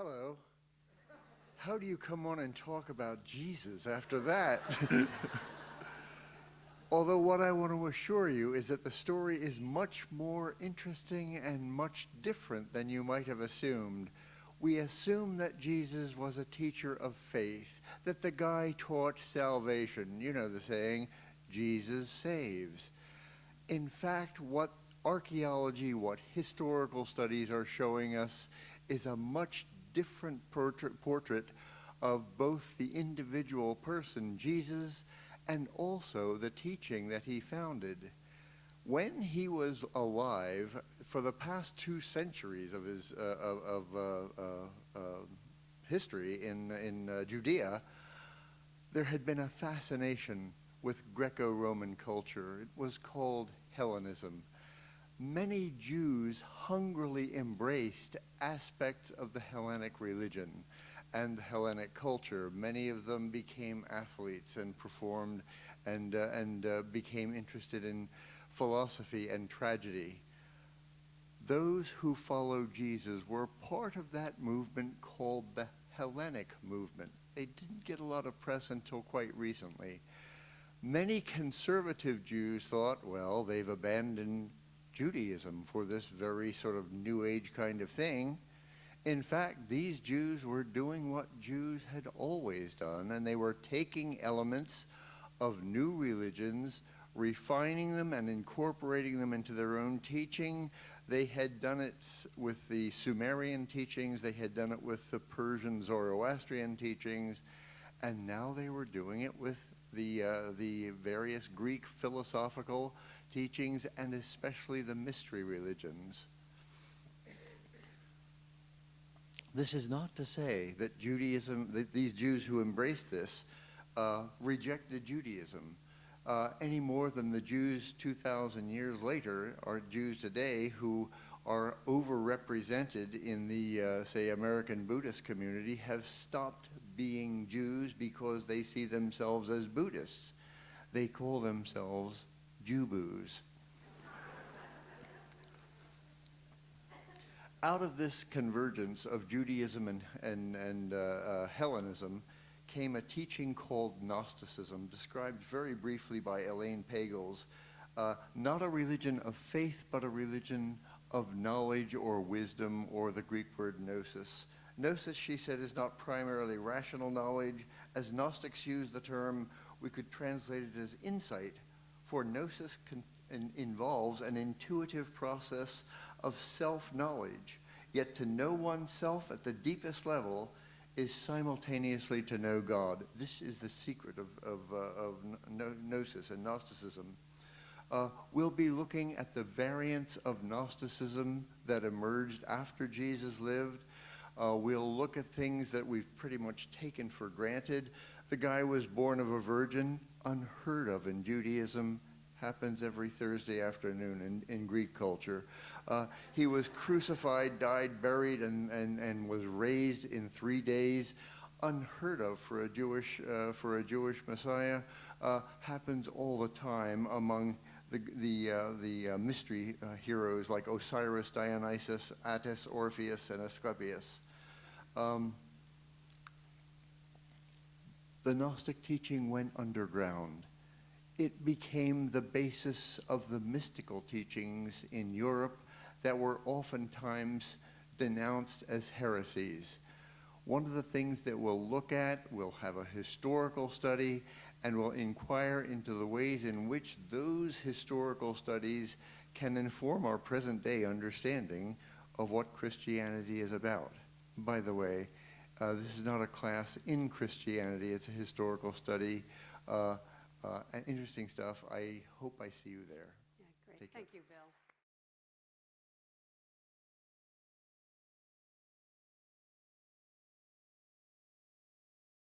Hello. How do you come on and talk about Jesus after that? Although what I want to assure you is that the story is much more interesting and much different than you might have assumed. We assume that Jesus was a teacher of faith, that the guy taught salvation. You know the saying, Jesus saves. In fact, what archaeology, what historical studies are showing us is a much different portrait of both the individual person, Jesus, and also the teaching that he founded. When he was alive, for the past 2 centuries of his history in Judea, there had been a fascination with Greco-Roman culture. It was called Hellenism. Many Jews hungrily embraced aspects of the Hellenic religion and the Hellenic culture. Many of them became athletes and performed and became interested in philosophy and tragedy. Those who followed Jesus were part of that movement called the Hellenic movement. They didn't get a lot of press until quite recently. Many conservative Jews thought, well, they've abandoned Judaism for this very sort of New Age kind of thing. In fact, these Jews were doing what Jews had always done, and they were taking elements of new religions, refining them and incorporating them into their own teaching. They had done it with the Sumerian teachings, they had done it with the Persian Zoroastrian teachings, and now they were doing it with the various Greek philosophical teachings, and especially the mystery religions. This is not to say that Judaism, that these Jews who embraced this, rejected Judaism, any more than the Jews 2,000 years later are Jews today who are overrepresented in the, say, American Buddhist community have stopped being Jews because they see themselves as Buddhists. They call themselves Jewboos. Out of this convergence of Judaism and Hellenism came a teaching called Gnosticism, described very briefly by Elaine Pagels. Not a religion of faith, but a religion of knowledge or wisdom, or the Greek word gnosis. Gnosis, she said, is not primarily rational knowledge. As Gnostics use the term, we could translate it as insight, for gnosis involves an intuitive process of self-knowledge. Yet to know oneself at the deepest level is simultaneously to know God. This is the secret of gnosis and Gnosticism. We'll be looking at the variants of Gnosticism that emerged after Jesus lived. We'll look at things that we've pretty much taken for granted. The guy was born of a virgin, unheard of in Judaism, happens every Thursday afternoon in Greek culture. He was crucified, died, buried, and was raised in 3 days, unheard of for a Jewish Messiah. Happens all the time among the mystery heroes like Osiris, Dionysus, Attis, Orpheus, and Asclepius. The Gnostic teaching went underground. It became the basis of the mystical teachings in Europe that were oftentimes denounced as heresies. One of the things that we'll look at, we'll have a historical study, and we'll inquire into the ways in which those historical studies can inform our present-day understanding of what Christianity is about. By the way, this is not a class in Christianity, it's a historical study. And interesting stuff. I hope I see you there. Yeah, great. Thank you, Bill.